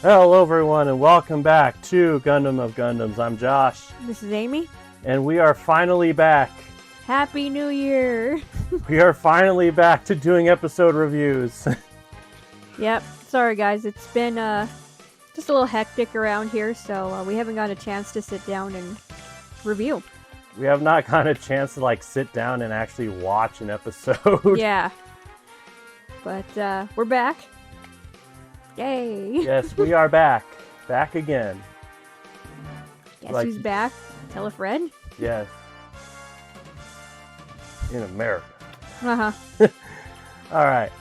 Hello everyone and welcome back to Gundam of Gundams. I'm Josh. This is Amy. And we are finally back. Happy New Year! We are finally back to doing episode reviews. Yep. Sorry guys, it's been just a little hectic around here, so we haven't got a chance to sit down and review. We have not gotten a chance to sit down and actually watch an episode. Yeah. But we're back. Yay! Yes, we are back. Back again. Guess who's back? Tell a friend? Yes. In America. Uh-huh. Alright.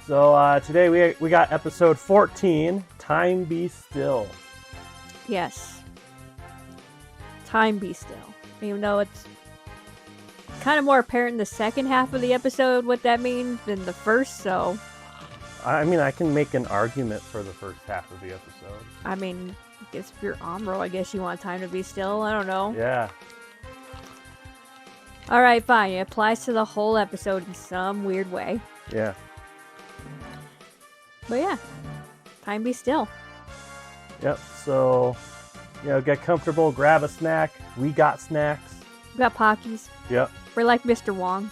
So today we got episode 14, Time Be Still. Yes. Time Be Still. Even though it's kind of more apparent in the second half of the episode what that means than the first, so... I mean, I can make an argument for the first half of the episode. I mean, I guess if you're Amro, I guess you want time to be still. I don't know. Yeah. Alright, fine. It applies to the whole episode in some weird way. Yeah. But yeah, time be still. Yep, so, get comfortable, grab a snack. We got snacks. We got Pockies. Yep. We're like Mr. Wong.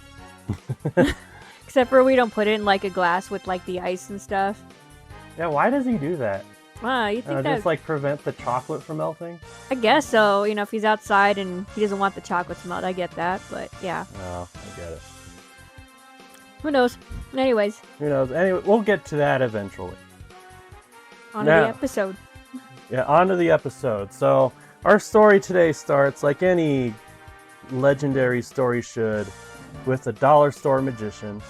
Except for we don't put it in a glass with the ice and stuff. Yeah, why does he do that? You think that... Just prevent the chocolate from melting? I guess so. If he's outside and he doesn't want the chocolate to melt, I get that. But yeah. Oh, I get it. Who knows? Anyways. Who knows? Anyway, we'll get to that eventually. On to the episode. Yeah, on to the episode. So, our story today starts like any legendary story should, with a dollar store magician.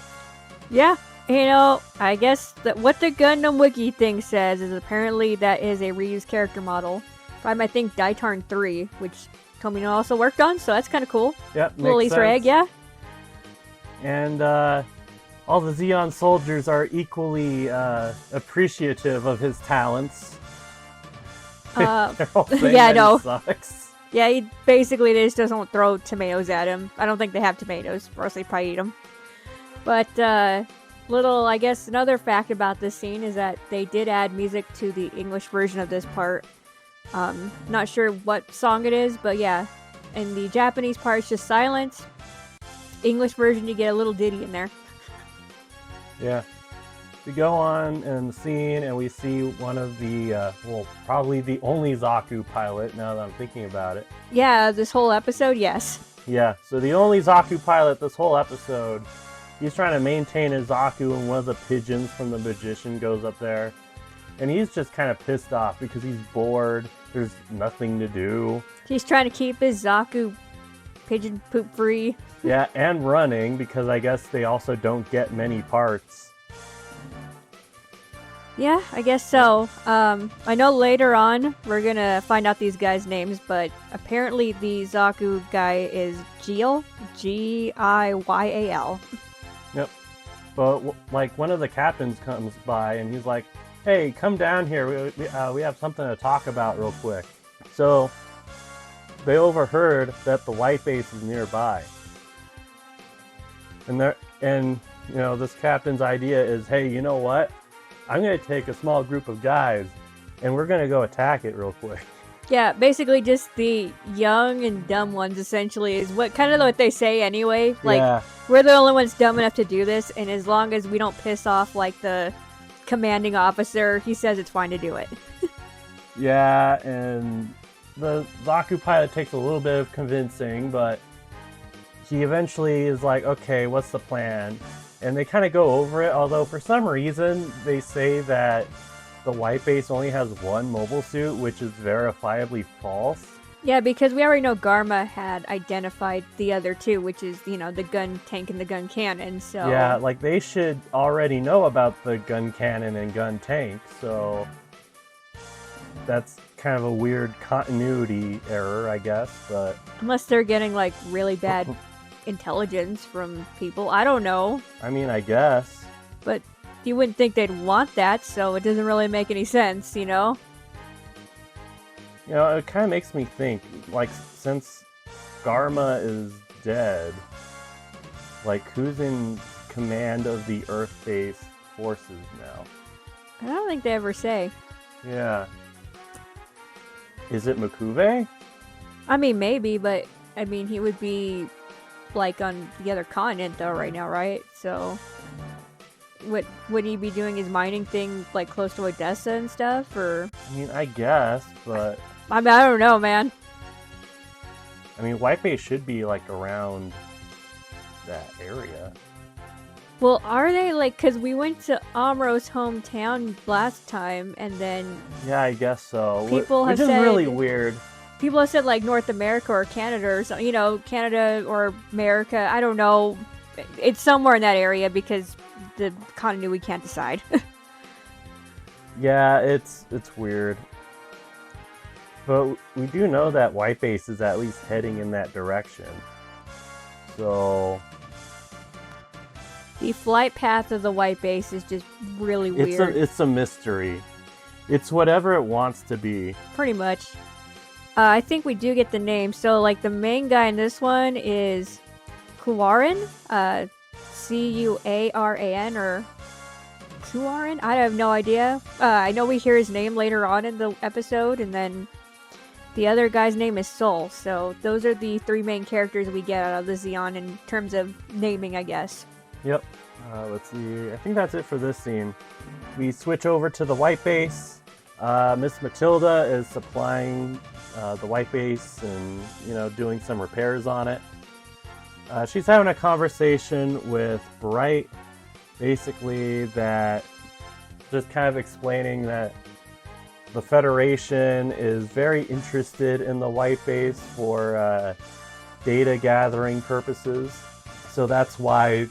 Yeah, I guess that what the Gundam Wiki thing says is apparently that is a reused character model from, I think, Daitarn 3, which Tomino also worked on, so that's kind of cool. Yep, little makes Easter egg, yeah. And all the Zeon soldiers are equally appreciative of his talents. They're all saying yeah, I that know. He sucks. Yeah, he basically they just doesn't throw tomatoes at him. I don't think they have tomatoes, or else they probably eat them. But I guess another fact about this scene is that they did add music to the English version of this part. Not sure what song it is, but yeah. And the Japanese part is just silence. English version, you get a little ditty in there. Yeah. We go on in the scene and we see one of the, probably the only Zaku pilot, now that I'm thinking about it. Yeah, this whole episode, yes. Yeah, so the only Zaku pilot this whole episode, he's trying to maintain his Zaku, and one of the pigeons from the magician goes up there. And he's just kind of pissed off because he's bored, there's nothing to do. He's trying to keep his Zaku pigeon poop free. Yeah, and running, because I guess they also don't get many parts. Yeah, I guess so. I know later on we're gonna find out these guys' names, but apparently the Zaku guy is Giyal. Giyal. Yep. But one of the captains comes by and he's like, "Hey, come down here. We have something to talk about real quick." So they overheard that the white base is nearby, and this captain's idea is, "Hey, you know what? I'm going to take a small group of guys, and we're going to go attack it real quick." Yeah, basically just the young and dumb ones, essentially, is what they say anyway. We're the only ones dumb enough to do this, and as long as we don't piss off, the commanding officer, he says it's fine to do it. Yeah, and the Zaku pilot takes a little bit of convincing, but he eventually is like, "Okay, what's the plan?" And they kind of go over it, although for some reason they say that the white base only has one mobile suit, which is verifiably false. Yeah, because we already know Garma had identified the other two, which is, the gun tank and the gun cannon, so... Yeah, they should already know about the gun cannon and gun tank, so... That's kind of a weird continuity error, I guess, but... Unless they're getting, really bad intelligence from people. I don't know. I mean, I guess. But you wouldn't think they'd want that, so it doesn't really make any sense, It kind of makes me think, since Garma is dead, who's in command of the Earth-based forces now? I don't think they ever say. Yeah. Is it Mikuve? I mean, maybe, but I mean, he would be like on the other continent though right now, right? So, would he be doing his mining thing like close to Odessa and stuff, or? I mean, I guess, but I mean, I don't know, man. I mean, White Base should be like around that area. Well, are they like? Cause we went to Amro's hometown last time, and then Yeah, I guess so. People Which have is said- really weird. people have said like North America or Canada or something. You know, Canada or America. I don't know. It's somewhere in that area because the continent we can't decide. Yeah, it's weird. But we do know that White Base is at least heading in that direction. So The flight path of the White Base is just really weird. it's a mystery. It's whatever it wants to be. Pretty much. I think we do get the name. So, like, the main guy in this one is Kuaran. Cuaran or Kuaran? I have no idea. I know we hear his name later on in the episode, and then the other guy's name is Sol. So, those are the three main characters we get out of the Xeon in terms of naming, I guess. Yep. Let's see. I think that's it for this scene. We switch over to the White Base. Miss Matilda is supplying the White Base and, doing some repairs on it. She's having a conversation with Bright, basically that just kind of explaining that the Federation is very interested in the White Base for data gathering purposes. So that's why,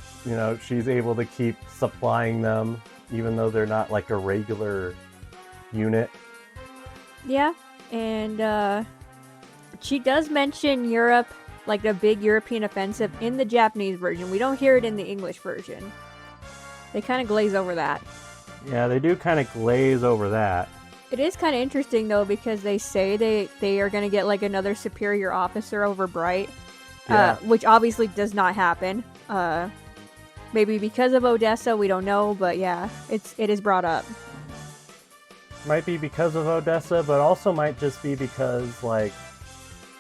she's able to keep supplying them, even though they're not like a regular unit. Yeah, and she does mention Europe, like the big European offensive, in the Japanese version. We don't hear it in the English version. They kind of glaze over that. Yeah, they do kind of glaze over that. It is kind of interesting, though, because they say they are going to get, like, another superior officer over Bright, Yeah. which obviously does not happen. Maybe because of Odessa, we don't know, but yeah, it is brought up. Might be because of Odessa, but also might just be because, like,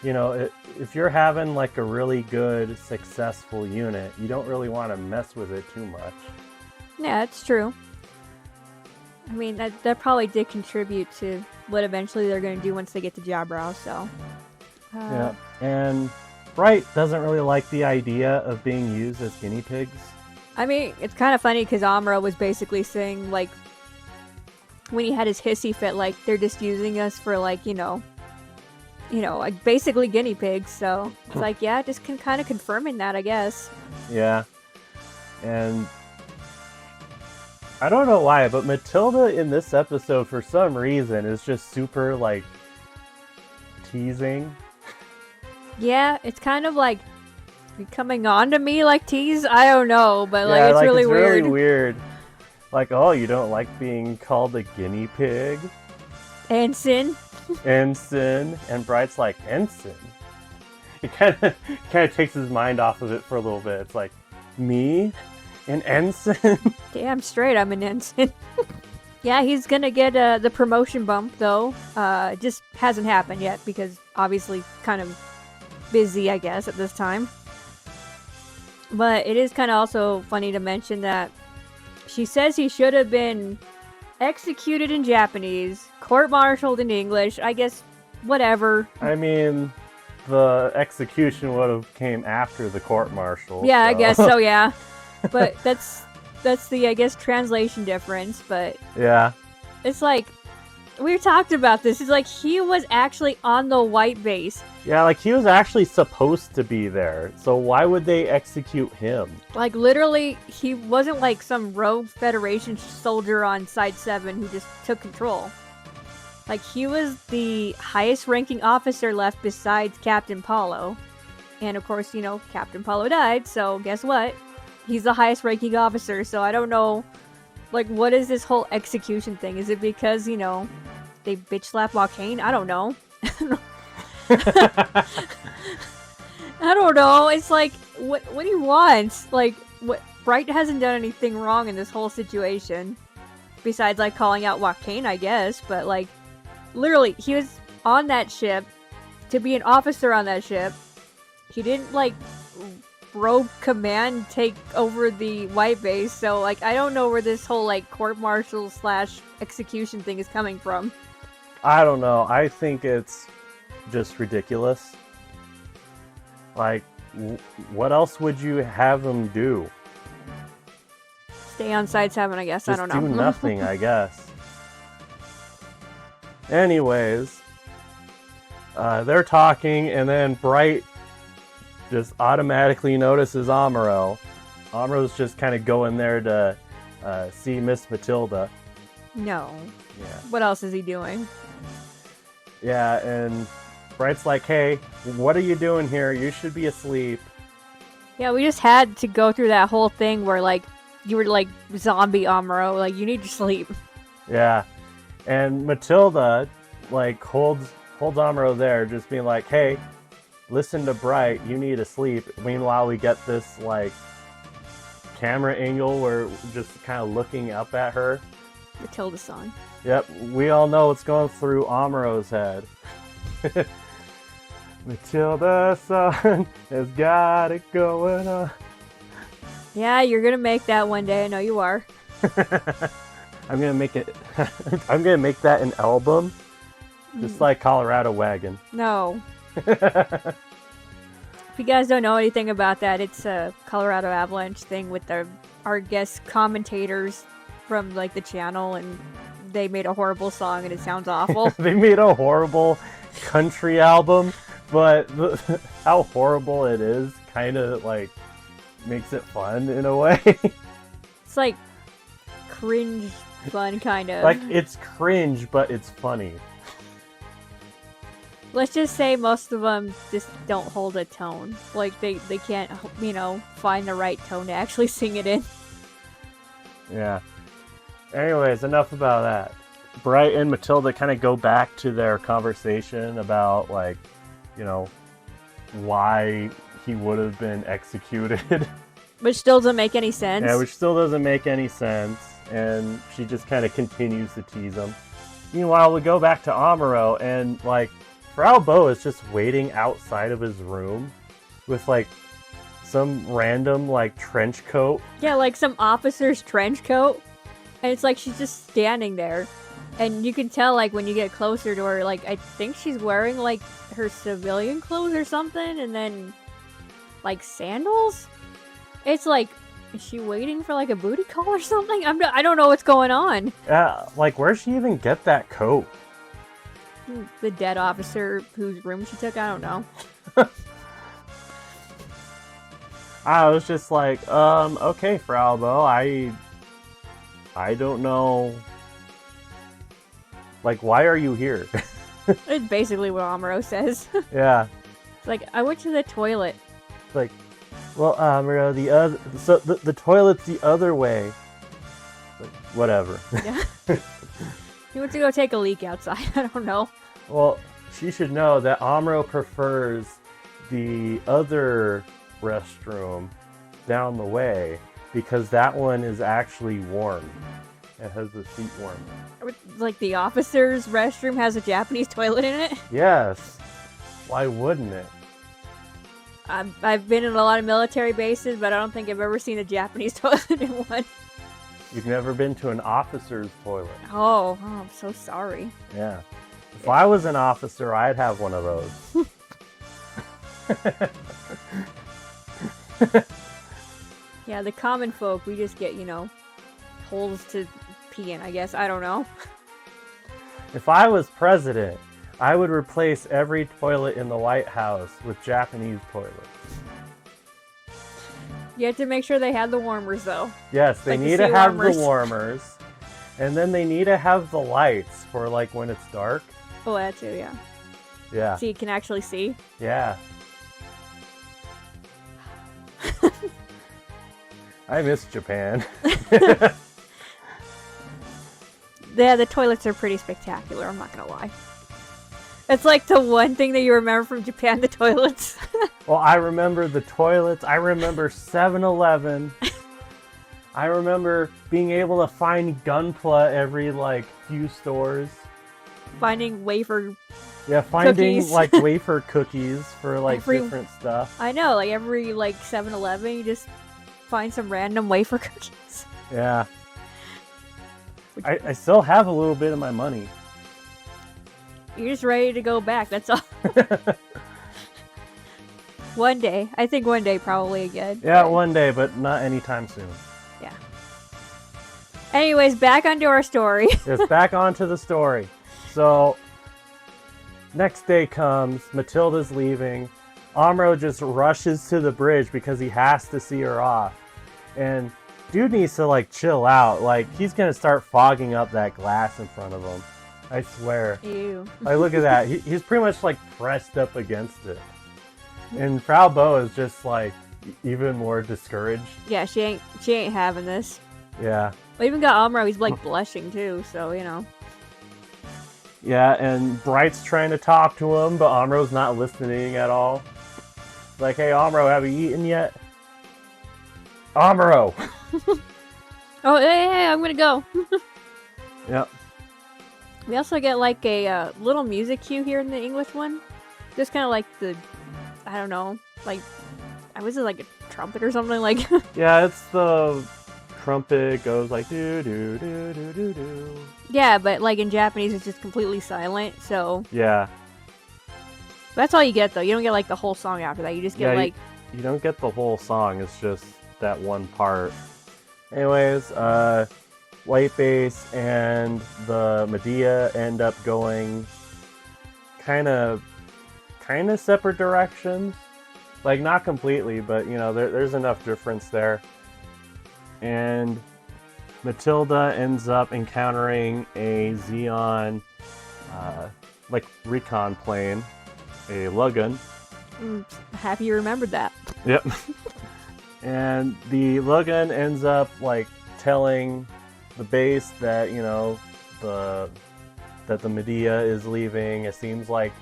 if you're having like a really good, successful unit, you don't really want to mess with it too much. Yeah, it's true. I mean, that probably did contribute to what eventually they're going to do once they get to Jabrow, so. Yeah, and Bright doesn't really like the idea of being used as guinea pigs. I mean, it's kind of funny because Amuro was basically saying, like, when he had his hissy fit, like, they're just using us for, like, like basically guinea pigs, so it's like, yeah, just kind of confirming that, I guess. Yeah, and I don't know why, but Matilda in this episode, for some reason, is just super, like, teasing. Yeah, it's kind of like coming on to me like tease. I don't know, but like Yeah, it's really it's weird. really weird. Like, oh, you don't like being called a guinea pig? Ensign. Ensign. And Bright's like, Ensign? He kind of takes his mind off of it for a little bit. It's like, me? An ensign? Damn straight, I'm an ensign. Yeah, he's gonna get the promotion bump though. It just hasn't happened yet because obviously kind of busy, I guess, at this time. But it is kind of also funny to mention that she says he should have been executed in Japanese, court-martialed in English. I guess, whatever. I mean, the execution would have came after the court-martial. Yeah, so. I guess so, yeah. But that's the, I guess, translation difference, but Yeah. it's like, we talked about this. It's like he was actually on the White Base. Yeah, like he was actually supposed to be there. So why would they execute him? Like, literally, he wasn't like some rogue Federation soldier on Side 7 who just took control. Like, he was the highest ranking officer left besides Captain Paulo. And of course, Captain Paulo died, so guess what? He's the highest ranking officer, so I don't know, like, what is this whole execution thing? Is it because, they bitch slap Arcane? I don't know. I don't know. It's like, what do you want? Like, what? Bright hasn't done anything wrong in this whole situation. besides like calling out Joaquin, I guess. But like, literally, he was on that ship to be an officer on that ship. He didn't like rogue command take over the white base, so like I don't know where this whole like court martial / execution thing is coming from. I don't know. I think it's just ridiculous. Like, what else would you have him do? Stay on Side 7, I guess. Just I don't know. do nothing, I guess. Anyways, they're talking, and then Bright just automatically notices Amuro. Amuro's just kind of going there to see Miss Matilda. No. Yeah. What else is he doing? Yeah, and Bright's like, hey, what are you doing here? You should be asleep. Yeah, we just had to go through that whole thing where, like, you were, like, zombie Amuro. Like, you need to sleep. Yeah. And Matilda, like, holds Amuro there, just being like, hey, listen to Bright, you need to sleep. Meanwhile, we get this, like, camera angle where we're just kind of looking up at her. Matilda-san. Yep, we all know what's going through Amuro's head. Matilda-san has got it going on. Yeah, you're gonna make that one day. I know you are. I'm gonna make it. I'm gonna make that an album, just like Colorado Wagon. No. If you guys don't know anything about that, it's a Colorado Avalanche thing with our guest commentators from like the channel, and they made a horrible song and it sounds awful. They made a horrible country album, but how horrible it is kind of like makes it fun in a way. It's like cringe fun, kind of. Like, it's cringe, but it's funny. Let's just say most of them just don't hold a tone. Like, they can't, find the right tone to actually sing it in. Yeah. Anyways, enough about that. Bright and Matilda kind of go back to their conversation about, like, why he would have been executed. Which still doesn't make any sense. Yeah, which still doesn't make any sense. And she just kind of continues to tease him. Meanwhile, we go back to Amuro, and, like, Frau Bo is just waiting outside of his room with, like, some random, like, trench coat. Yeah, like some officer's trench coat. And it's like she's just standing there. And you can tell, like, when you get closer to her, like, I think she's wearing, like, her civilian clothes or something. And then, like, sandals? It's like, is she waiting for, like, a booty call or something? I don't know what's going on. Like, where'd she even get that coat? The dead officer whose room she took? I don't know. I was just like, okay, Frau Bo, I don't know. Like, why are you here? It's basically what Amuro says. Yeah. It's like, I went to the toilet. Like, well, Amuro, the toilet's the other way. Like, whatever. Yeah. He went to go take a leak outside. I don't know. Well, she should know that Amuro prefers the other restroom down the way because that one is actually warm. It has the seat warm. Like the officer's restroom has a Japanese toilet in it? Yes. Why wouldn't it? I've been in a lot of military bases, but I don't think I've ever seen a Japanese toilet in one. You've never been to an officer's toilet. Oh, I'm so sorry. Yeah. If I was an officer, I'd have one of those. Yeah, the common folk, we just get, holes to pee in, I guess. I don't know. If I was president, I would replace every toilet in the White House with Japanese toilets. You have to make sure they have the warmers, though. Yes, they Like need to have the warmers. And then they need to have the lights for, like, when it's dark. Oh, that too, yeah. Yeah. So you can actually see? Yeah. I miss Japan. Yeah, the toilets are pretty spectacular, I'm not gonna lie. It's like the one thing that you remember from Japan, the toilets. Well, I remember the toilets. I remember 7-Eleven. I remember being able to find Gunpla every like few stores. Finding wafer Yeah, finding cookies. like wafer cookies for like Every- different stuff. I know, like every like 7-Eleven, you just find some random wafer cookies. Yeah. I still have a little bit of my money. You're just ready to go back, that's all. One day. I think one day probably again. Yeah, but- one day, but not anytime soon. Yeah. Anyways, back onto our story. It's back onto the story. So, next day comes, Matilda's leaving. Amuro just rushes to the bridge because he has to see her off. And dude needs to like chill out. Like, he's gonna start fogging up that glass in front of him. I swear. Ew. Like, look at that. He's pretty much like pressed up against it. And Frau Bo is just like even more discouraged. Yeah, she ain't having this. Yeah. We even got Amuro, he's like blushing too, so you know. Yeah, and Bright's trying to talk to him, but Amuro's not listening at all. Like, hey, Amuro, have you eaten yet? Amuro! Oh, hey, I'm gonna go. Yep. We also get like a little music cue here in the English one. Just kind of like the, I don't know, like, was it like a trumpet or something? Like, Yeah, it's the trumpet goes like do do do do do do. yeah, but like in Japanese it's just completely silent, so Yeah. that's all you get though. You don't get like the whole song after that. You just get Yeah, like, You don't get the whole song, it's just that one part. Anyways, White Base and the Medea end up going kind of separate directions. Like, not completely, but, you know, there's enough difference there. And Matilda ends up encountering a Xeon, like, recon plane, a Lugun. happy you remembered that. Yep. And the Lugun ends up, like, telling the base that, you know, that the Medea is leaving. It seems like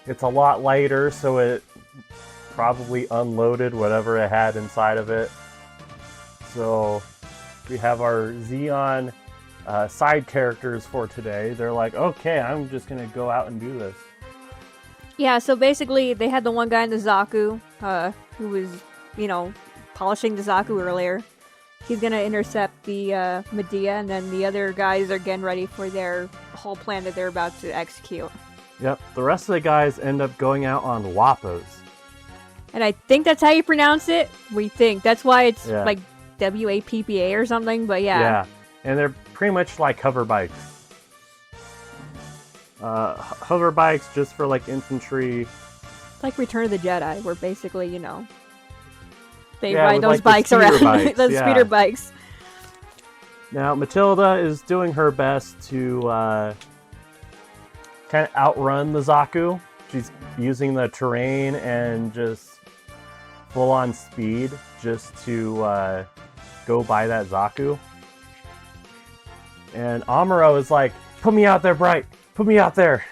it's a lot lighter, so it probably unloaded whatever it had inside of it. So we have our Xeon side characters for today. They're like, okay, I'm just gonna go out and do this. Yeah, so basically they had the one guy in the Zaku, who was, you know, polishing the Zaku earlier. He's gonna intercept the Medea, and then the other guys are getting ready for their whole plan that they're about to execute. Yep, the rest of the guys end up going out on Wappos. And I think that's how you pronounce it. We think. That's why it's Yeah. like WAPPA or something, but yeah. Yeah, and they're pretty much like hover bikes. Hover bikes just for like infantry. It's like Return of the Jedi, where basically, you know, they Yeah, ride with, those like, the bikes speeder around. bikes, Those yeah. speeder bikes. Now, Matilda is doing her best to kind of outrun the Zaku. She's using the terrain and just full-on speed just to go by that Zaku. And Amuro is like, put me out there, Bright! Put me out there!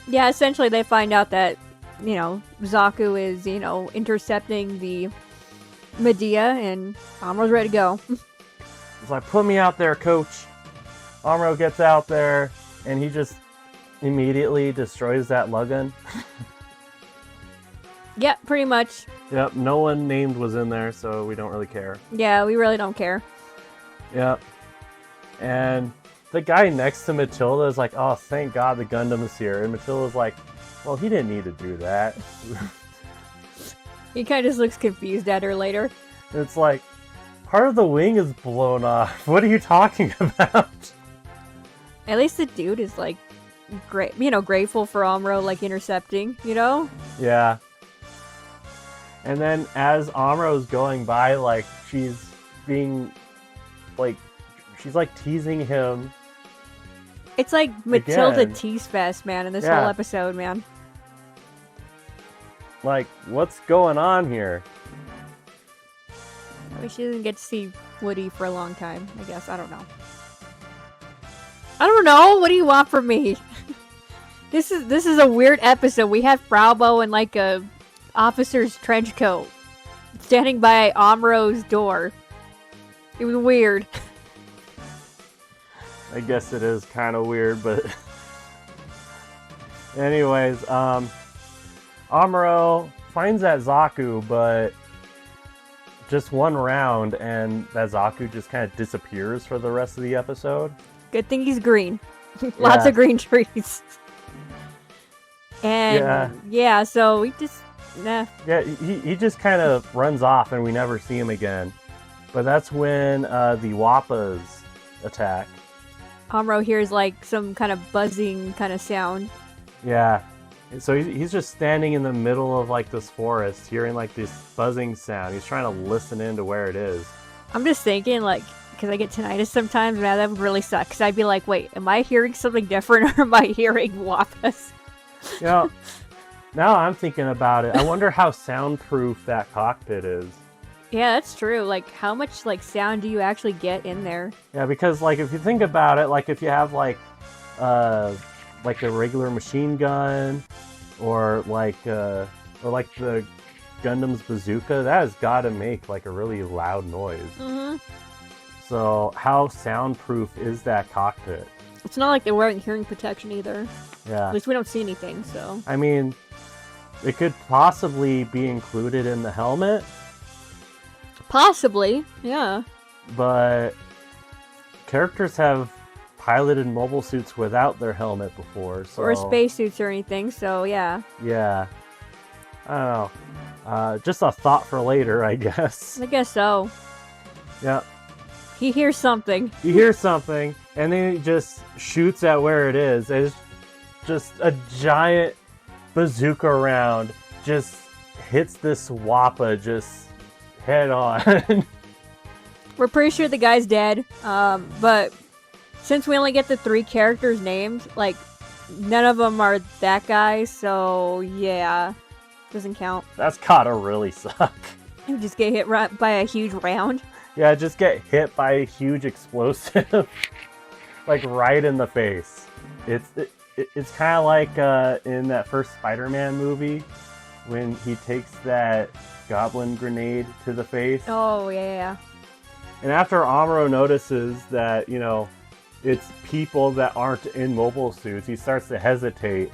Yeah, essentially they find out that, you know, Zaku is, you know, intercepting the Medea, and Amuro's ready to go. It's like, put me out there, coach! Amuro gets out there, and he just immediately destroys that Lugun. Yep, pretty much. Yep, no one named was in there, so we don't really care. Yeah, we really don't care. Yep. And the guy next to Matilda is like, oh, thank God the Gundam is here. And Matilda's like, well, he didn't need to do that. He kind of just looks confused at her later. It's like, part of the wing is blown off. What are you talking about? At least the dude is like, great, you know, grateful for Amuro like intercepting, you know? Yeah. And then as Amuro's going by, like, she's being, like, she's like teasing him. It's like Matilda Again. tease fest, man, in this Yeah. whole episode, man. Like, what's going on here? I mean, she doesn't get to see Woody for a long time, I guess. I don't know. I don't know. What do you want from me? This is a weird episode. We have Fraubo in like a officer's trench coat standing by Amuro's door. It was weird. I guess it is kind of weird, but anyways, Amuro finds that Zaku, but just one round, and that Zaku just kind of disappears for the rest of the episode. Good thing he's green. Lots of green trees. And yeah, so we just nah. Yeah, he just kind of runs off, and we never see him again. But that's when the Wappas attack. Amuro hears like some kind of buzzing kind of sound. Yeah. So he's just standing in the middle of like this forest, hearing like this buzzing sound. He's trying to listen into where it is. I'm just thinking, like, because I get tinnitus sometimes, man, that would really suck. Because I'd be like, wait, am I hearing something different, or am I hearing Wappas? You know, now I'm thinking about it. I wonder how soundproof that cockpit is. Yeah, that's true. Like, how much like sound do you actually get in there? Yeah, because like if you think about it, like if you have like a regular machine gun, or like the Gundam's bazooka, that has got to make like a really loud noise. Mm-hmm. So how soundproof is that cockpit? It's not like they're wearing hearing protection either. Yeah. At least we don't see anything, so. I mean, it could possibly be included in the helmet. Possibly, yeah. But characters have piloted mobile suits without their helmet before, so... Or spacesuits or anything, so yeah. Yeah. I don't know. Just a thought for later, I guess. I guess so. Yeah. He hears something. He hears something, and then he just shoots at where it is. It's just a giant bazooka round just hits this Wappa just head on. We're pretty sure the guy's dead, but since we only get the 3 characters' names, like, none of them are that guy, so yeah, doesn't count. That's gotta really suck. You just get hit by a huge round. Yeah, just get hit by a huge explosive, like right in the face. It's kind of like in that first Spider-Man movie when he takes that goblin grenade to the face. Oh yeah. And after Amuro notices that, you know, it's people that aren't in mobile suits, he starts to hesitate.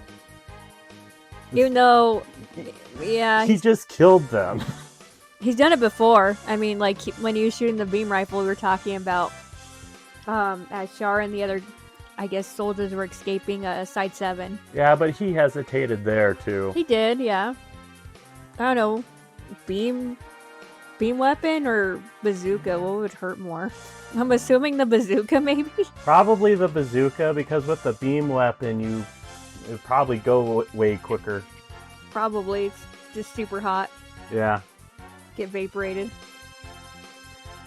Even though, yeah, he just killed them. He's done it before. I mean, like, when he was shooting the beam rifle, we were talking about, as Char and the other, I guess, soldiers were escaping Side 7. Yeah, but he hesitated there, too. He did, yeah. I don't know, beam weapon or bazooka? What would hurt more? I'm assuming the bazooka, maybe? Probably the bazooka, because with the beam weapon, it would probably go way quicker. Probably. It's just super hot. Yeah. Get vaporated.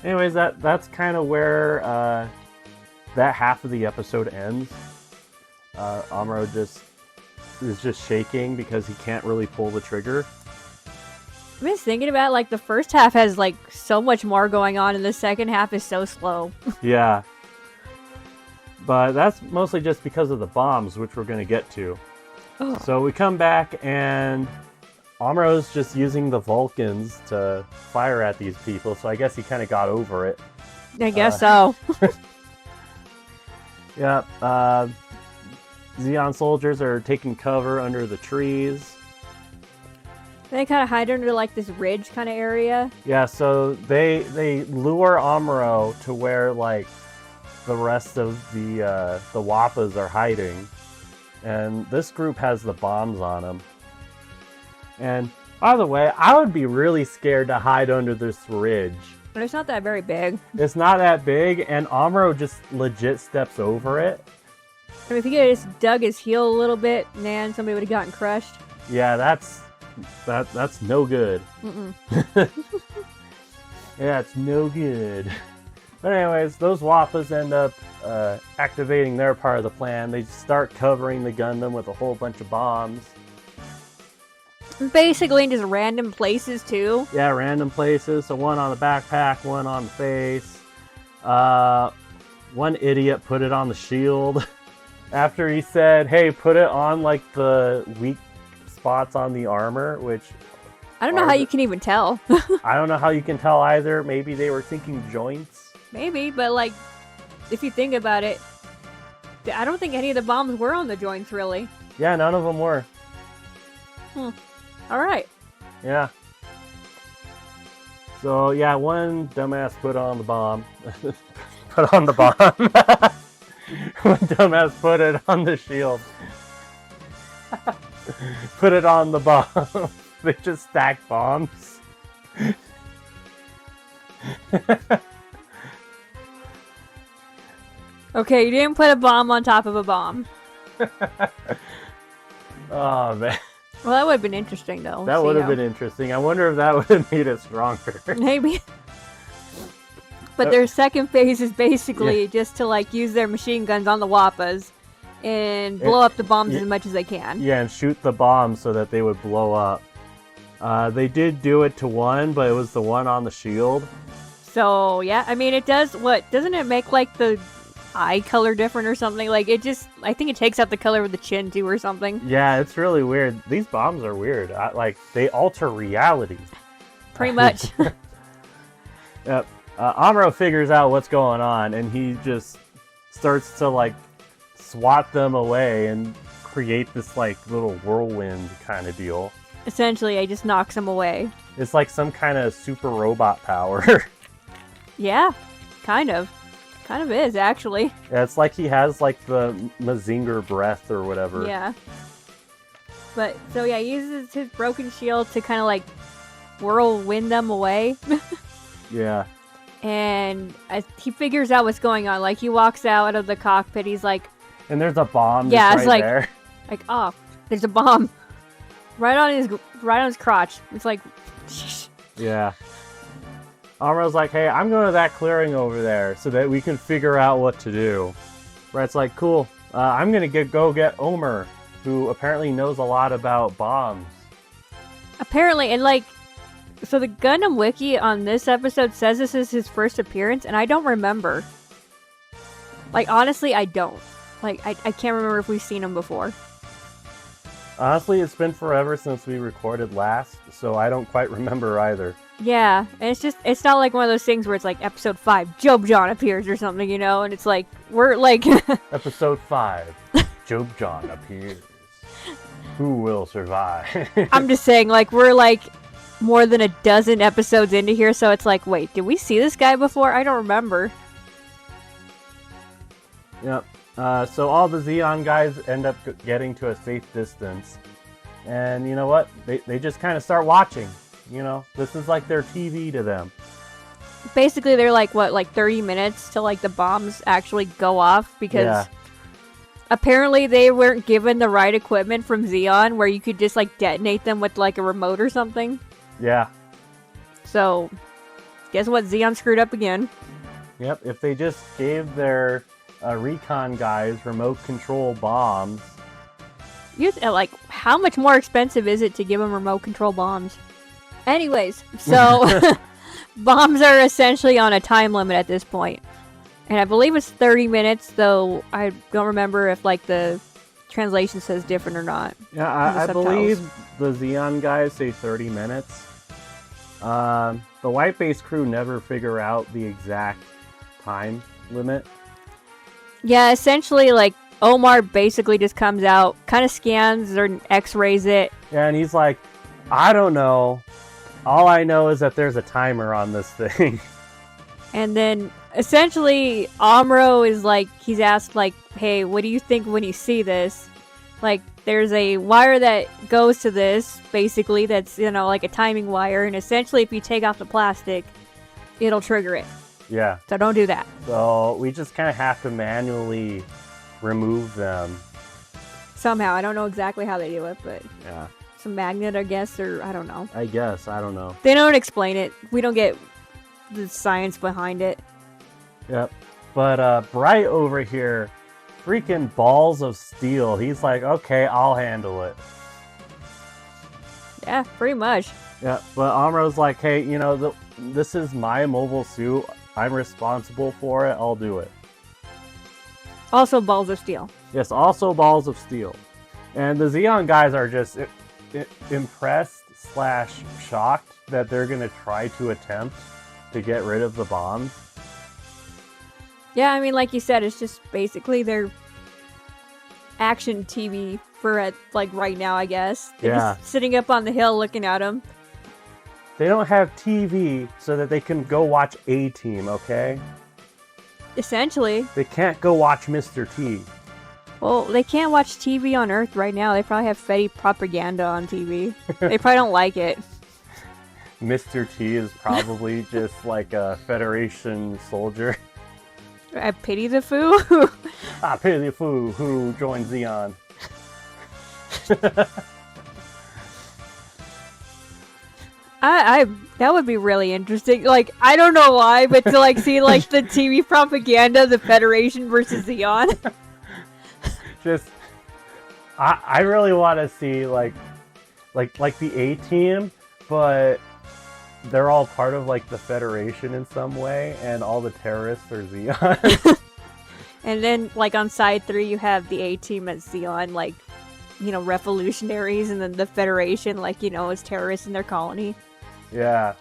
Anyways, that's kind of where that half of the episode ends. Amuro is just shaking because he can't really pull the trigger. I'm just thinking about, like, the first half has, like, so much more going on, and the second half is so slow. Yeah. But that's mostly just because of the bombs, which we're going to get to. Oh. So we come back, and Amuro's just using the Vulcans to fire at these people, so I guess he kind of got over it. I guess so. Yeah. Zeon soldiers are taking cover under the trees. They kind of hide under, like, this ridge kind of area. Yeah, so they lure Amuro to where, like, the rest of the Wappas are hiding. And this group has the bombs on them. And, by the way, I would be really scared to hide under this ridge. But it's not that very big. It's not that big, and Amuro just legit steps over it. I mean, if he could have just dug his heel a little bit, man, somebody would have gotten crushed. Yeah, that's no good. Mm-mm. Yeah, it's no good. But anyways, those Wappas end up activating their part of the plan. They start covering the Gundam with a whole bunch of bombs. Basically in just random places, too. Yeah, random places. So one on the backpack, one on the face. One idiot put it on the shield. After he said, hey, put it on like the weak spots on the armor, which... I don't know how you can even tell. I don't know how you can tell either. Maybe they were thinking joints. Maybe, but like, if you think about it, I don't think any of the bombs were on the joints, really. Yeah, none of them were. Alright. Yeah. So, yeah, one dumbass put on the bomb. Put on the bomb. One dumbass put it on the shield. Put it on the bomb. They just stack bombs. Okay, you didn't put a bomb on top of a bomb. Oh, man. Well, that would have been interesting, though. That would have been interesting. I wonder if that would have made it stronger. Maybe. But their second phase is basically just to, like, use their machine guns on the Wappas and blow up the bombs as much as they can. Yeah, and shoot the bombs so that they would blow up. They did do it to one, but it was the one on the shield. So, yeah, I mean, it does, doesn't it make, like, the eye color different or something? Like, it just, I think it takes out the color of the chin, too, or something. Yeah, it's really weird. These bombs are weird. Like, they alter reality. Pretty much. Yep. Amuro figures out what's going on, and he just starts to, like, swat them away and create this, like, little whirlwind kind of deal. Essentially, it just knocks them away. It's like some kind of super robot power. Yeah, kind of. Kind of is, actually. Yeah, it's like he has, like, the Mazinger breath or whatever. Yeah. But, so yeah, he uses his broken shield to kind of, like, whirlwind them away. Yeah. And he figures out what's going on. Like, he walks out of the cockpit, he's like... And there's a bomb yeah, just it's right like, there. Like, oh, there's a bomb. Right on his crotch. It's like... Yeah. Amuro's like, hey, I'm going to that clearing over there so that we can figure out what to do. Brett's like, cool. I'm going to go get Omer, who apparently knows a lot about bombs. Apparently, and like... So the Gundam Wiki on this episode says this is his first appearance, and I don't remember. Like, honestly, I don't. Like, I can't remember if we've seen him before. Honestly, it's been forever since we recorded last, so I don't quite remember either. Yeah, and it's not like one of those things where it's like episode 5, Job John appears or something, you know, and it's like, we're like... Episode 5, Job John appears. Who will survive? I'm just saying, like, we're like more than a dozen episodes into here, so it's like, wait, did we see this guy before? I don't remember. Yep. So all the Zeon guys end up getting to a safe distance. And you know what? They just kind of start watching. You know, this is like their TV to them. Basically, they're like, what, like 30 minutes till like the bombs actually go off? Because apparently they weren't given the right equipment from Zeon where you could just like detonate them with like a remote or something. Yeah. So, guess what? Zeon screwed up again. Yep. If they just gave their recon guys remote control bombs. Like, how much more expensive is it to give them remote control bombs? Anyways, so bombs are essentially on a time limit at this point. And I believe it's 30 minutes, though I don't remember if like the translation says different or not. Yeah, I believe the Zeon guys say 30 minutes. The White Base crew never figure out the exact time limit. Yeah, essentially, like, Omar basically just comes out, kind of scans or x-rays it. Yeah, and he's like, I don't know. All I know is that there's a timer on this thing. And then, essentially, Amuro is like, he's asked, like, hey, what do you think when you see this? Like, there's a wire that goes to this, basically, that's, you know, like a timing wire. And essentially, if you take off the plastic, it'll trigger it. Yeah. So don't do that. So we just kind of have to manually remove them. Somehow. I don't know exactly how they do it, but... Yeah. Some magnet, I guess, or I don't know. I guess. I don't know. They don't explain it. We don't get the science behind it. Yep. But Bright over here, freaking balls of steel. He's like, okay, I'll handle it. Yeah, pretty much. Yeah, but Amuro's like, hey, you know, this is my mobile suit. I'm responsible for it. I'll do it. Also balls of steel. Yes, also balls of steel. And the Zeon guys are just impressed / shocked that they're going to try to attempt to get rid of the bombs. Yeah, I mean, like you said, it's just basically their action TV for like right now, I guess. They're Yeah. just sitting up on the hill looking at them. They don't have TV so that they can go watch A-Team, okay? Essentially. They can't go watch Mr. T. Well, they can't watch TV on Earth right now. They probably have Fetty propaganda on TV. They probably don't like it. Mr. T is probably just like a Federation soldier. I pity the foo. I pity the fool who joined Xeon. I that would be really interesting. Like, I don't know why, but to like see like the TV propaganda of the Federation versus Xeon. Just, I really want to see like the A-Team, but they're all part of like the Federation in some way, and all the terrorists are Xeon. And then like on side 3, you have the A-Team as Xeon, like, you know, revolutionaries, and then the Federation, like, you know, as terrorists in their colony. Yeah.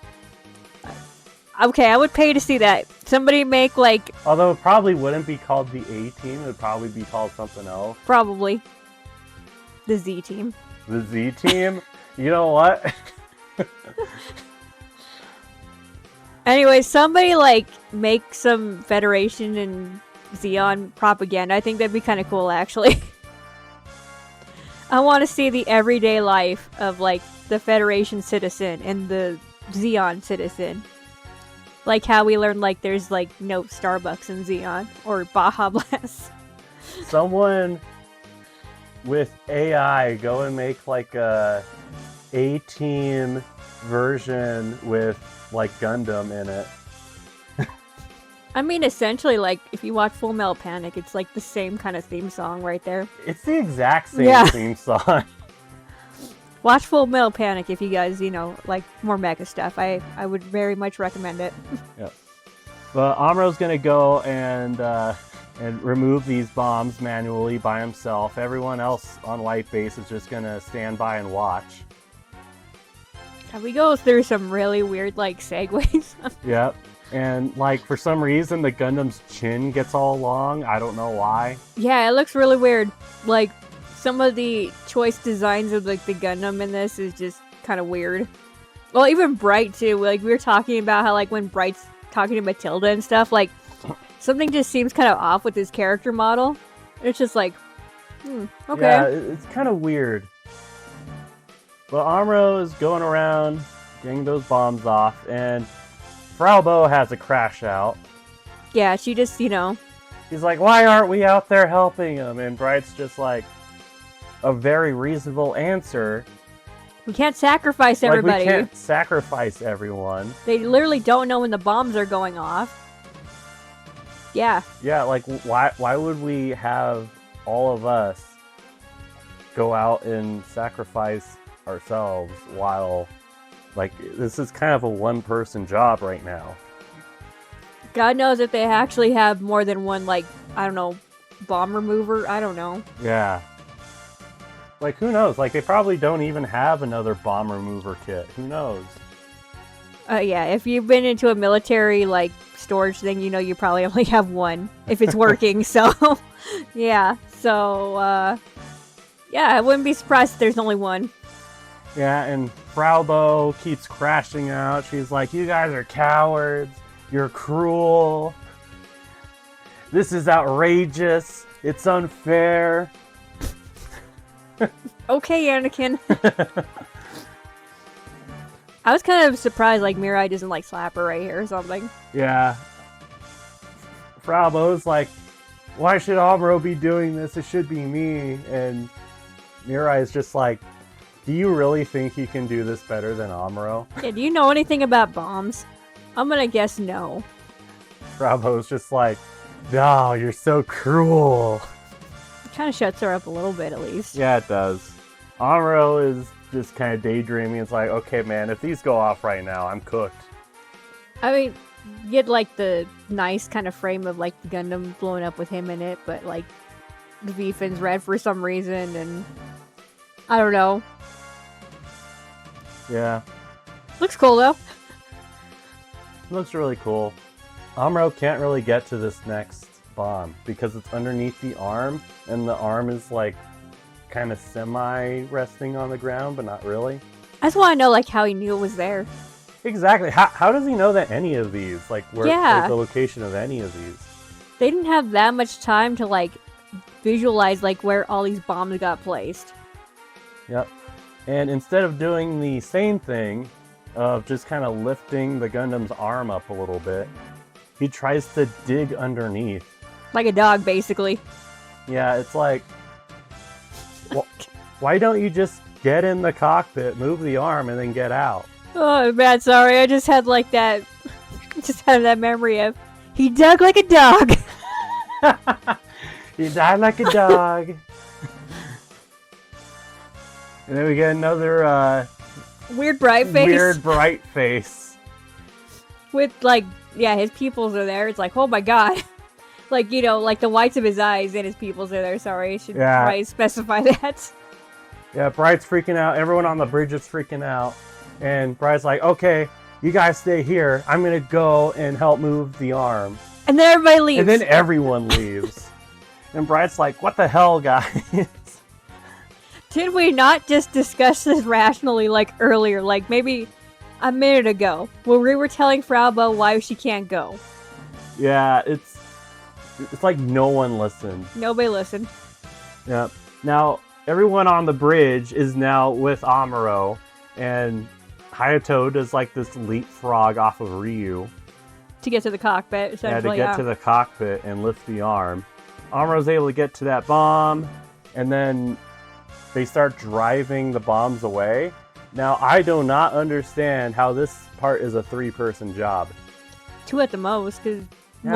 Okay, I would pay to see that. Somebody make like... Although it probably wouldn't be called the A-Team, it would probably be called something else. Probably. The Z-Team. The Z-Team? You know what? Anyway, somebody like make some Federation and Xeon propaganda. I think that'd be kind of cool, actually. I want to see the everyday life of like the Federation citizen and the Xeon citizen. Like how we learned like there's like no Starbucks in Xeon or Baja Blast. Someone with AI go and make like a A-Team version with like Gundam in it. I mean, essentially, like, if you watch Full Metal Panic, it's like the same kind of theme song right there. It's the exact same theme song. Watch Full Metal Panic if you guys, you know, like more mecha stuff. I would very much recommend it. Yeah. But Amuro's gonna go and remove these bombs manually by himself. Everyone else on White Base is just gonna stand by and watch. We go through some really weird, like, segues. Yep. And, like, for some reason, the Gundam's chin gets all long. I don't know why. Yeah, it looks really weird. Like, some of the choice designs of, like, the Gundam in this is just kind of weird. Well, even Bright, too. Like, we were talking about how, like, when Bright's talking to Matilda and stuff, like, something just seems kind of off with his character model. It's just like, okay. Yeah, it's kind of weird. But Amuro is going around getting those bombs off, and Frau Bo has a crash out. Yeah, she just, you know... He's like, why aren't we out there helping him? And Bright's just like, a very reasonable answer. We can't sacrifice everybody. Like, we can't sacrifice everyone. They literally don't know when the bombs are going off. Yeah. Yeah, like, why would we have all of us go out and sacrifice ourselves while, like, this is kind of a one-person job right now. God knows if they actually have more than one, like, I don't know, bomb remover. I don't know. Yeah. Like, who knows? Like, they probably don't even have another bomb remover kit. Who knows? Yeah, if you've been into a military, like, storage thing, you know you probably only have one, if it's working, so, yeah. So, yeah, I wouldn't be surprised if there's only one. Yeah, and Frau Bo keeps crashing out. She's like, you guys are cowards. You're cruel. This is outrageous. It's unfair. Okay, Anakin. I was kind of surprised, like, Mirai doesn't, like, slap her right here or something. Yeah. Frau Bo's like, why should Amuro be doing this? It should be me. And Mirai is just like, do you really think he can do this better than Amuro? Yeah, do you know anything about bombs? I'm gonna guess no. Frau Bo's just like, no, you're so cruel. It kind of shuts her up a little bit, at least. Yeah, it does. Amuro is just kind of daydreaming. It's like, okay, man, if these go off right now, I'm cooked. I mean, you get, like, the nice kind of frame of, like, the Gundam blowing up with him in it, but, like, the V-Fin's red for some reason, and I don't know. Yeah. Looks cool, though. Looks really cool. Amuro can't really get to this next bomb because it's underneath the arm, and the arm is like kind of semi-resting on the ground, but not really. I just want to know like how he knew it was there. Exactly. How does he know that any of these, like, where Yeah. like, the location of any of these? They didn't have that much time to like visualize like where all these bombs got placed. Yep. And instead of doing the same thing of just kind of lifting the Gundam's arm up a little bit, he tries to dig underneath. Like a dog, basically. Yeah, it's like, why don't you just get in the cockpit, move the arm, and then get out? Oh, man, sorry. I just had like that. Just had that memory of he dug like a dog. He died like a dog. And then we get another Weird bright face. weird bright face. With like, yeah, his pupils are there. It's like, oh my god. Like, you know, like the whites of his eyes and his pupils are there. Sorry, I should probably specify that. Yeah, Bright's freaking out. Everyone on the bridge is freaking out. And Bright's like, okay, you guys stay here. I'm going to go and help move the arm. And then everybody leaves. And then everyone leaves. And Bright's like, what the hell, guys? Did we not just discuss this rationally like earlier? Like maybe a minute ago. When we were telling Frauba why she can't go. Yeah, it's like no one listened. Nobody listened. Yeah. Now, everyone on the bridge is now with Amuro. And Hayato does like this leapfrog off of Ryu. To get to the cockpit, essentially. Yeah, to get to the cockpit and lift the arm. Amuro's able to get to that bomb, and then they start driving the bombs away. Now, I do not understand how this part is a 3-person job. 2 at the most, because Yeah,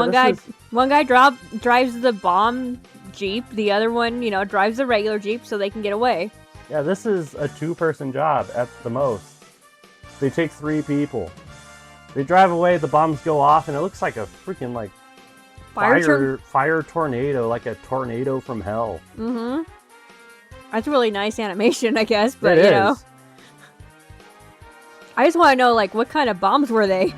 one guy drives the bomb jeep, the other one, you know, drives the regular jeep so they can get away. Yeah, this is a 2-person job at the most. They take 3 people. They drive away, the bombs go off, and it looks like a freaking, like, fire tornado, like a tornado from hell. Mm-hmm. That's really nice animation, I guess, but, It you is. know. I just want to know, like, what kind of bombs were they?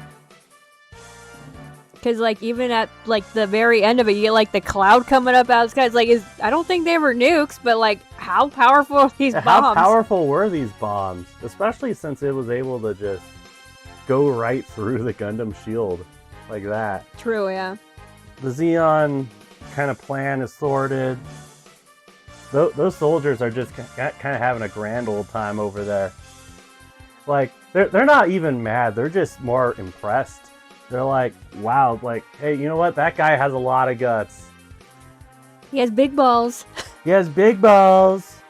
Because, like, even at, like, the very end of it, you get, like, the cloud coming up out of the sky. It's like, I don't think they were nukes, but, like, how powerful are these bombs? How powerful were these bombs? Especially since it was able to just go right through the Gundam shield like that. True, yeah. The Zeon kind of plan is thwarted. Those soldiers are just kind of having a grand old time over there. Like, they're not even mad. They're just more impressed. They're like, wow, like, hey, you know what? That guy has a lot of guts. He has big balls. He has big balls.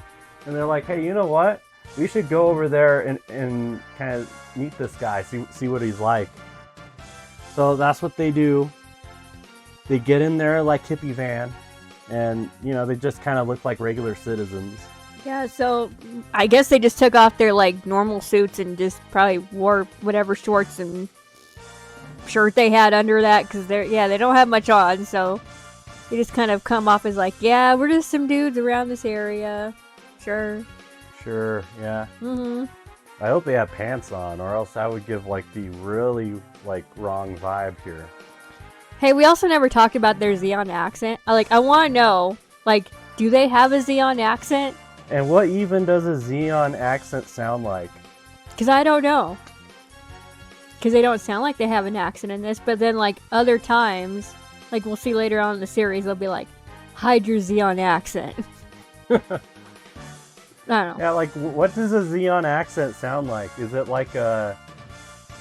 And they're like, hey, you know what? We should go over there and kind of meet this guy, see what he's like. So that's what they do. They get in there like hippie van, and, you know, they just kind of look like regular citizens. Yeah, so I guess they just took off their, like, normal suits and just probably wore whatever shorts and shirt they had under that, because they don't have much on, so they just kind of come off as like, yeah, we're just some dudes around this area. Sure, Yeah. Mm-hmm. I hope they have pants on, or else that would give, like, the really, like, wrong vibe here. Hey, we also never talked about their Zeon accent. I want to know, like, do they have a Zeon accent? And what even does a Zeon accent sound like? Because I don't know. Because they don't sound like they have an accent in this, but then, like, other times, like, we'll see later on in the series, they'll be like, hide your Zeon accent. I don't know. Yeah, like, what does a Zeon accent sound like? Is it like I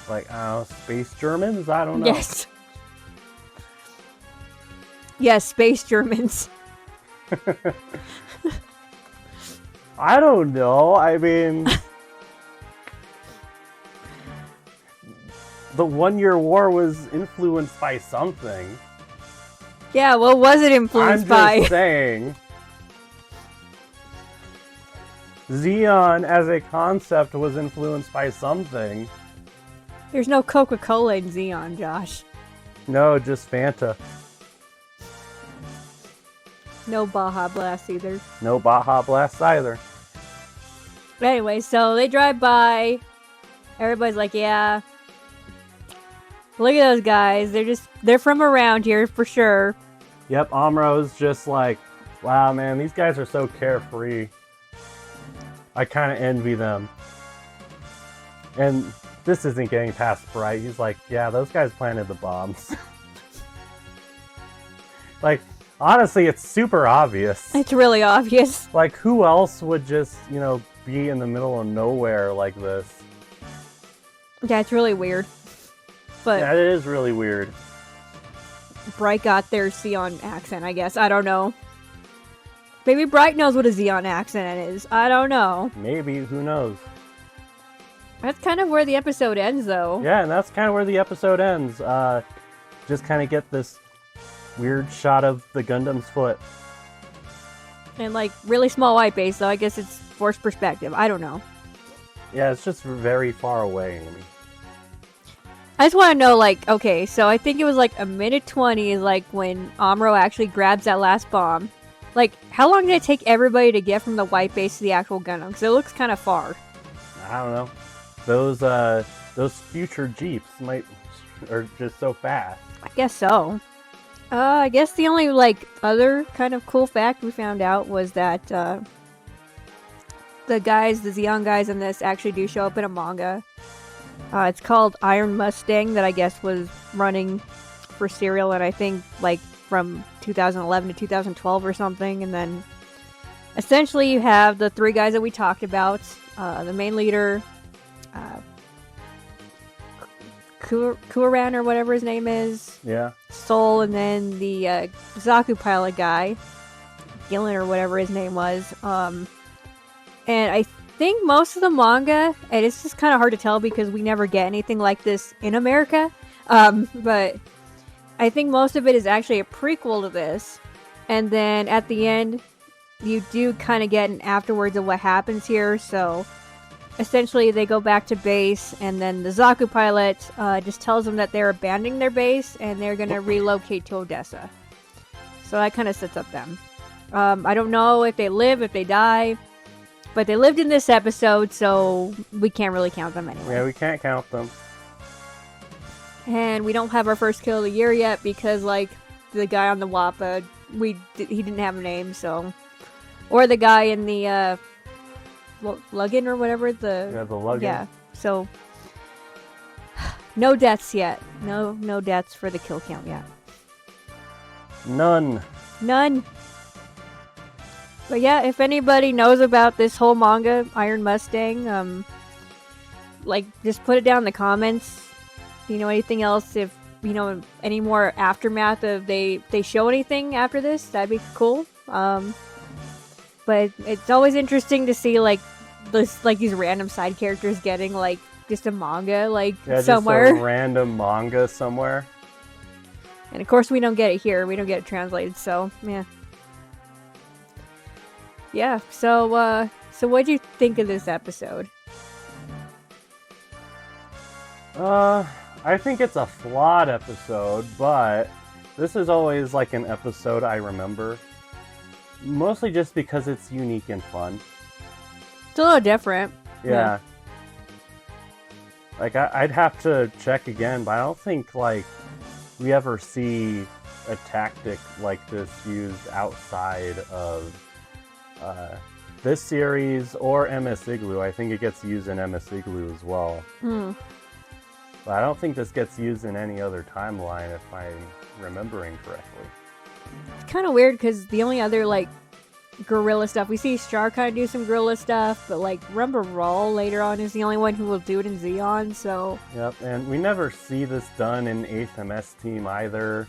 don't know, Space Germans? I don't know. Yes. Yes, Space Germans. I don't know. I mean, the 1 Year War was influenced by something. Yeah, what was it influenced by? I'm just saying. Zeon as a concept was influenced by something. There's no Coca-Cola in Zeon, Josh. No, just Fanta. No Baja Blast either. No Baja Blast either. Anyway, so they drive by. Everybody's like, yeah. Look at those guys. They're from around here for sure. Yep, Amuro's just like, wow, man, these guys are so carefree. I kind of envy them. And this isn't getting past Bright. He's like, yeah, those guys planted the bombs. Like, honestly, it's super obvious. It's really obvious. Like, who else would just, be in the middle of nowhere like this? Yeah, it's really weird. But yeah, it is really weird. Bright got their Zeon accent, I guess. I don't know. Maybe Bright knows what a Zeon accent is. I don't know. Maybe, who knows? That's kind of where the episode ends, though. Yeah, and that's kind of where the episode ends. Just kind of get this weird shot of the Gundam's foot. And, like, really small white base, though. I guess it's forced perspective. I don't know. Yeah, it's just very far away, Amy. I just want to know, like, okay, so I think it was like a minute 20 is like when Amuro actually grabs that last bomb. Like, how long did it take everybody to get from the white base to the actual Gundam? Because it looks kind of far. I don't know. Those future Jeeps are just so fast. I guess so. I guess the only, like, other kind of cool fact we found out was that, the Zeon guys in this actually do show up in a manga. It's called Iron Mustang that I guess was running for Serial, and I think, like, from 2011 to 2012 or something, and then essentially you have the three guys that we talked about, the main leader, Kuran or whatever his name is. Yeah. Soul, and then the Zaku pilot guy, Gillen or whatever his name was. And I think most of the manga, and it's just kind of hard to tell because we never get anything like this in America, but I think most of it is actually a prequel to this. And then at the end, you do kind of get an afterwards of what happens here, so essentially, they go back to base, and then the Zaku pilot just tells them that they're abandoning their base, and they're going to relocate to Odessa. So that kind of sets up them. I don't know if they live, if they die, but they lived in this episode, so we can't really count them anyway. Yeah, we can't count them. And we don't have our first kill of the year yet, because, like, the guy on the Wappa, he didn't have a name, so... Or the guy in the, Lugin or whatever the Lugin. Yeah, so no deaths yet. No deaths for the kill count yet. None. But yeah, if anybody knows about this whole manga, Iron Mustang, like, just put it down in the comments. You know, anything else, if you know any more aftermath of they show anything after this, that'd be cool. But it's always interesting to see, like, these random side characters getting, like, just a manga, like, somewhere. Just a random manga somewhere. And of course we don't get it here. We don't get it translated, so, yeah. Yeah, so what'd you think of this episode? I think it's a flawed episode, but this is always, like, an episode I remember. Mostly just because it's unique and fun. It's a little different. Yeah. Like, I'd have to check again, but I don't think, like, we ever see a tactic like this used outside of this series or MS Igloo. I think it gets used in MS Igloo as well. But I don't think this gets used in any other timeline, if I'm remembering correctly. It's kind of weird because the only other, like, guerrilla stuff, we see Star kind of do some guerrilla stuff, but, like, Rumba Rawl later on is the only one who will do it in Zeon, so... Yep, and we never see this done in 8th MS Team either.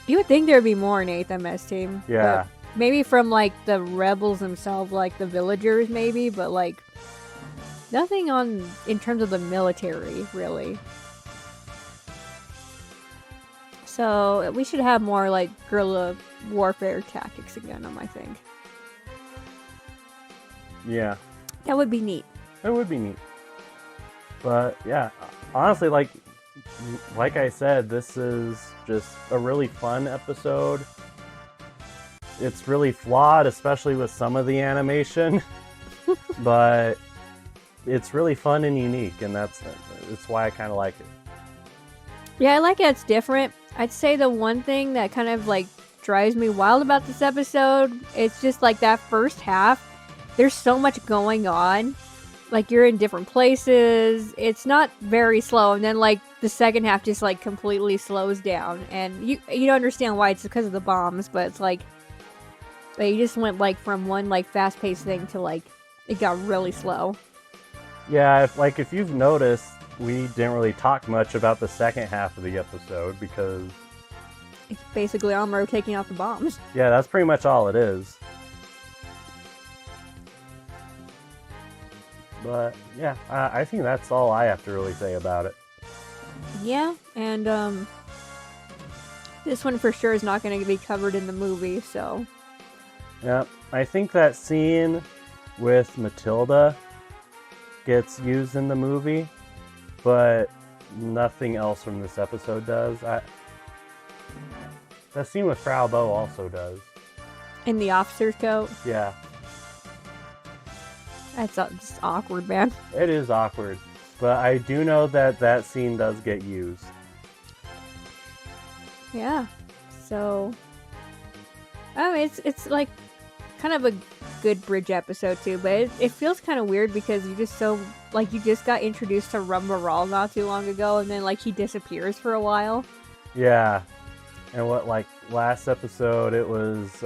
You would think there'd be more in 8th MS Team. Yeah. Maybe from, like, the rebels themselves, like, the villagers, maybe, but, like, nothing in terms of the military, really. So, we should have more, like, guerrilla warfare tactics in Gundam, I think. Yeah. That would be neat. It would be neat. But, yeah, honestly, like I said, this is just a really fun episode. It's really flawed, especially with some of the animation. But it's really fun and unique, and that's why I kind of like it. Yeah, I like it. It's different. I'd say the one thing that kind of like drives me wild about this episode, it's just like that first half. There's so much going on. Like you're in different places. It's not very slow, and then like the second half just like completely slows down, and you don't understand why. It's because of the bombs, but it's like you just went like from one like fast paced thing to like it got really slow. Yeah, if you've noticed, we didn't really talk much about the second half of the episode because It's basically Amuro taking out the bombs. yeah, that's pretty much all it is. But yeah, I think that's all I have to really say about it. Yeah, and this one for sure is not going to be covered in the movie, so Yeah, I think that scene with Matilda gets used in the movie, but nothing else from this episode does. That scene with Frau Bow also does. in the officer's coat, Yeah, that's just awkward, man. it is awkward, but I do know that scene does get used. Yeah, so I mean, it's like kind of a good bridge episode too, but it feels kind of weird because you just got introduced to Rumbaral not too long ago, and then like he disappears for a while. Yeah, and what like last episode it was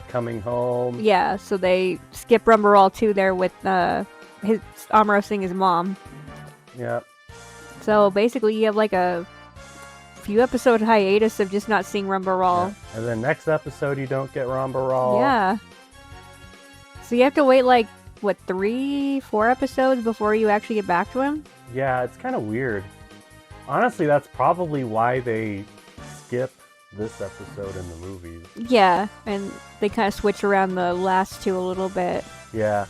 coming home. Yeah, so they skip Rumbaral too there with his Amuro seeing his mom. Yep. So basically, you have like a few episode hiatus of just not seeing Rumbaral. Yeah. And then next episode you don't get Rambaral. Yeah. So you have to wait like what 3-4 episodes before you actually get back to him. Yeah, it's kind of weird. Honestly, that's probably why they skip this episode in the movies. Yeah, and they kind of switch around the last two a little bit. Yeah.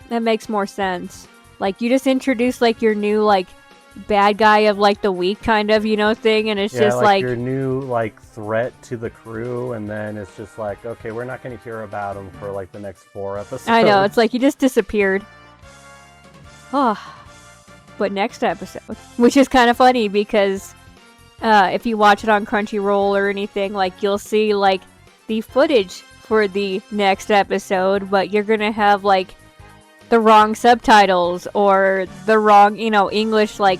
That makes more sense. Like you just introduce like your new like bad guy of like the week kind of, thing, and it's Yeah, just like your new like threat to the crew, and then it's just like, okay, we're not going to hear about him for like the next 4 episodes. I know, it's like he just disappeared. Oh. But next episode, which is kind of funny because if you watch it on Crunchyroll or anything, like you'll see like the footage for the next episode, but you're gonna have like the wrong subtitles or the wrong, English like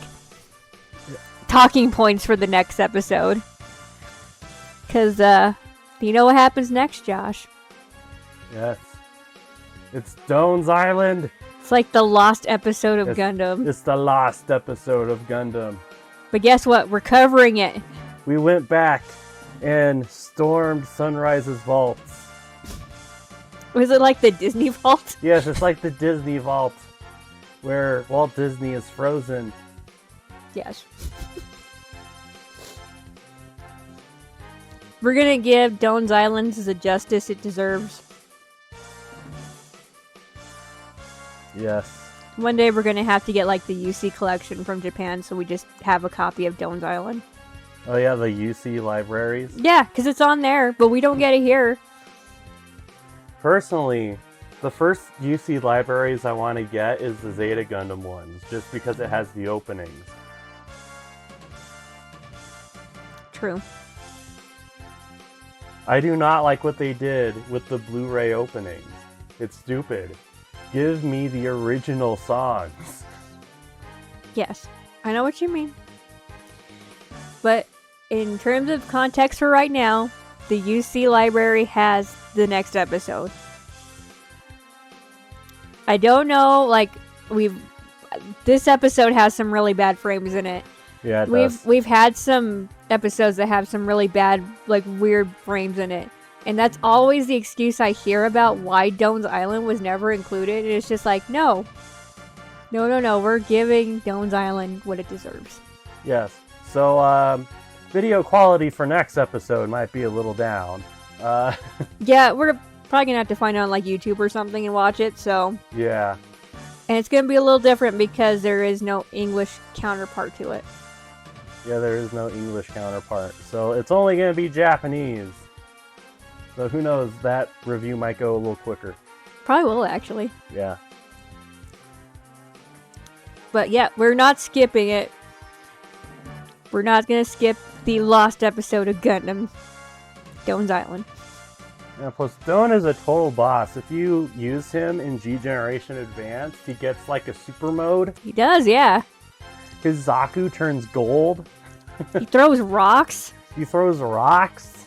talking points for the next episode. Cause you know what happens next, Josh? Yes. It's Doan's Island. It's like the lost episode of Gundam. It's the last episode of Gundam. But guess what? We're covering it. We went back and stormed Sunrise's vaults. Was it like the Disney vault? Yes, it's like the Disney vault where Walt Disney is frozen. Yes. We're gonna give Doan's Island the justice it deserves. Yes. One day we're gonna have to get like the UC collection from Japan, so we just have a copy of Doan's Island. Oh yeah, the UC libraries. Yeah, because it's on there, but we don't get it here. Personally, the first UC libraries I want to get is the Zeta Gundam ones, just because it has the openings. True. I do not like what they did with the Blu-ray openings. It's stupid. Give me the original songs. Yes, I know what you mean. But in terms of context for right now, the UC library has the next episode. I don't know, like, this episode has some really bad frames in it. Yeah, it does. We've had some episodes that have some really bad, like, weird frames in it. And that's always the excuse I hear about why Doan's Island was never included. It's just like, no. No, we're giving Doan's Island what it deserves. Yes. So, video quality for next episode might be a little down. Yeah, we're probably gonna have to find it on like YouTube or something and watch it, so. Yeah. And it's gonna be a little different because there is no English counterpart to it. Yeah, there is no English counterpart. So it's only gonna be Japanese. So who knows, that review might go a little quicker. Probably will, actually. Yeah. But yeah, we're not skipping it. we're not gonna skip the lost episode of Gundam, Stone's Island. Yeah, plus Stone is a total boss. If you use him in G Generation Advanced, he gets like a super mode. He does, yeah. His Zaku turns gold. He throws rocks. He throws rocks.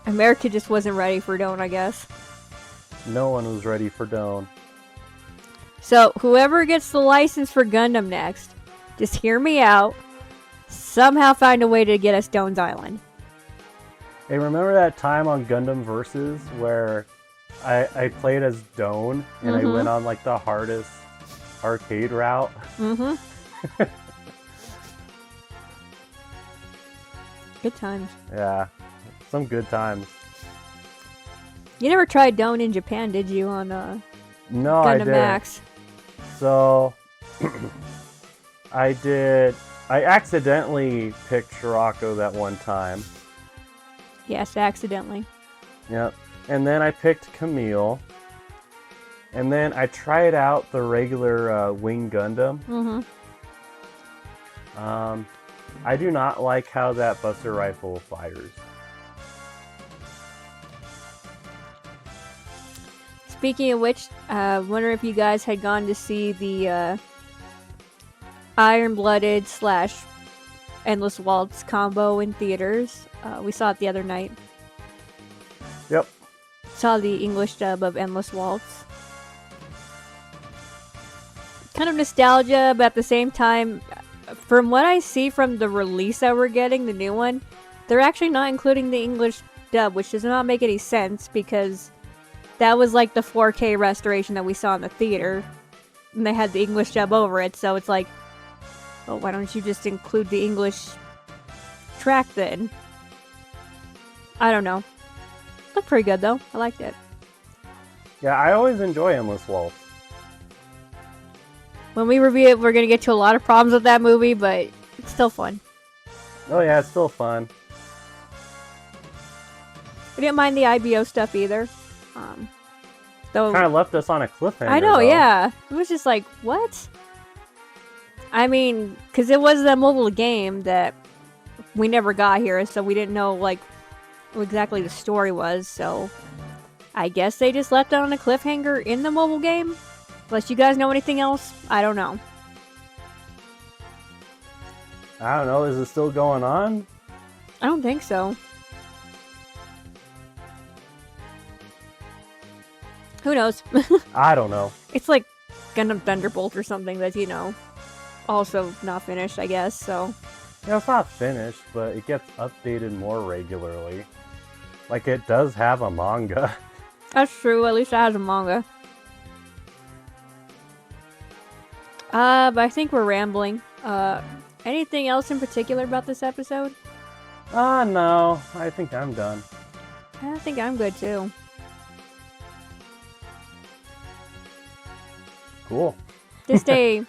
America just wasn't ready for Stone, I guess. No one was ready for Stone. So, whoever gets the license for Gundam next, just hear me out. Somehow find a way to get us Stone's Island. Hey, remember that time on Gundam Versus where I played as Stone and I went on like the hardest arcade route? Mm-hmm. Good times. Yeah, some good times. You never tried Stone in Japan, did you, on No, I Gundam didn't. Max? So, I did. I accidentally picked Shirako that one time. Yes, accidentally. Yep. And then I picked Camille. And then I tried out the regular Wing Gundam. Mm-hmm. I do not like how that Buster Rifle fires. Speaking of which, wonder if you guys had gone to see the Iron-Blooded / Endless Waltz combo in theaters. We saw it the other night. Yep. Saw the English dub of Endless Waltz. Kind of nostalgia, but at the same time, from what I see from the release that we're getting, the new one, they're actually not including the English dub, which does not make any sense because that was like the 4K restoration that we saw in the theater, and they had the English dub over it, so it's like, well, why don't you just include the English track then? I don't know. Looked pretty good though. I liked it. Yeah, I always enjoy Endless Waltz. When we review it, we're gonna get to a lot of problems with that movie, but it's still fun. Oh yeah, it's still fun. I didn't mind the IBO stuff either. Though Kind of left us on a cliffhanger. I know, though. yeah. It was just like, what? I mean, because it was a mobile game that we never got here, so we didn't know, like, what exactly the story was, so I guess they just left it on a cliffhanger in the mobile game? Unless you guys know anything else, I don't know. I don't know, is it still going on? I don't think so. Who knows? I don't know. It's like Gundam Thunderbolt or something that's, also not finished, I guess, so. Yeah, it's not finished, but it gets updated more regularly. Like, it does have a manga. That's true, at least it has a manga. But I think we're rambling. Anything else in particular about this episode? No, I think I'm done. I think I'm good too. Cool. Just a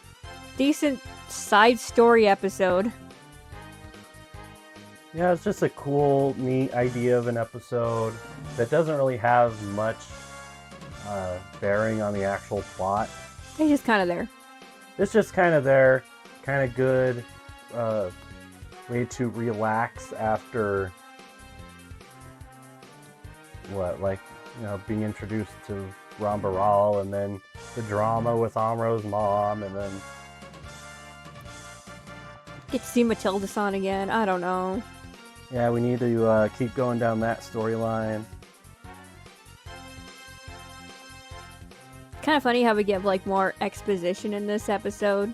decent side story episode. Yeah, it's just a cool, neat idea of an episode that doesn't really have much bearing on the actual plot. It's just kind of there. It's just kind of there, kind of good way to relax after being introduced to Rambaral, and then the drama with Amro's mom, and then Get to see Matilda-san again. I don't know. yeah, we need to keep going down that storyline. Kind of funny how we get like more exposition in this episode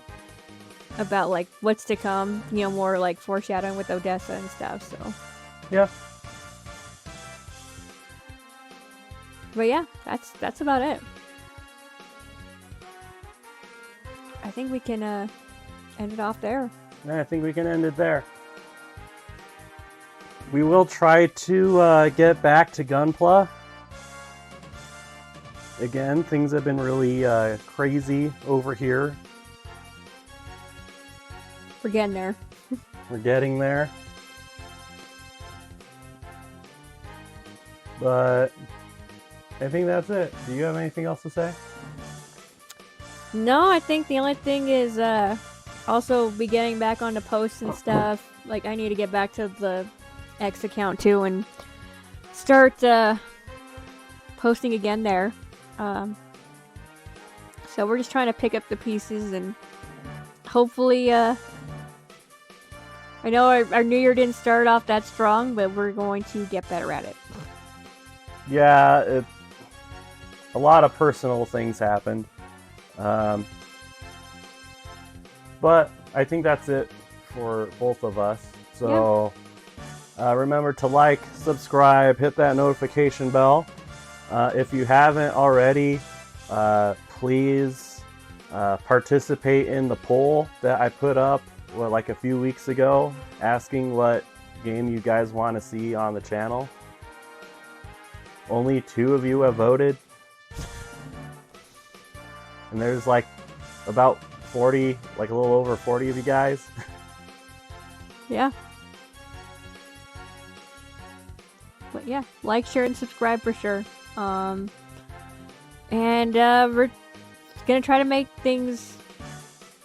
about like what's to come. More like foreshadowing with Odessa and stuff. So Yeah. but yeah, that's about it. I think we can end it off there. I think we can end it there. We will try to get back to Gunpla. Again, things have been really crazy over here. We're getting there. We're getting there. But I think that's it. Do you have anything else to say? No, I think the only thing is also be getting back onto posts and stuff. Like, I need to get back to the X account too and start posting again there. So we're just trying to pick up the pieces and hopefully, I know our new year didn't start off that strong, but we're going to get better at it. Yeah, a lot of personal things happened. But I think that's it for both of us. So remember to like, subscribe, hit that notification bell. If you haven't already, please participate in the poll that I put up like a few weeks ago, asking what game you guys want to see on the channel. Only 2 of you have voted. And there's like about 40, like a little over 40 of you guys. Yeah. But yeah, like, share, and subscribe for sure. And we're gonna try to make things.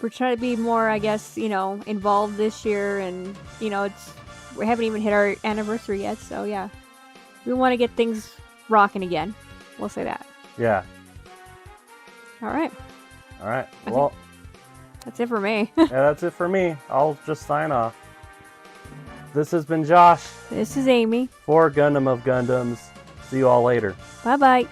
We're trying to be more, I guess, involved this year, and we haven't even hit our anniversary yet, so yeah, we want to get things rocking again. We'll say that. Yeah. All right. Well, that's it for me. yeah, that's it for me. I'll just sign off. This has been Josh. This is Amy. For Gundam of Gundams. See you all later. Bye bye.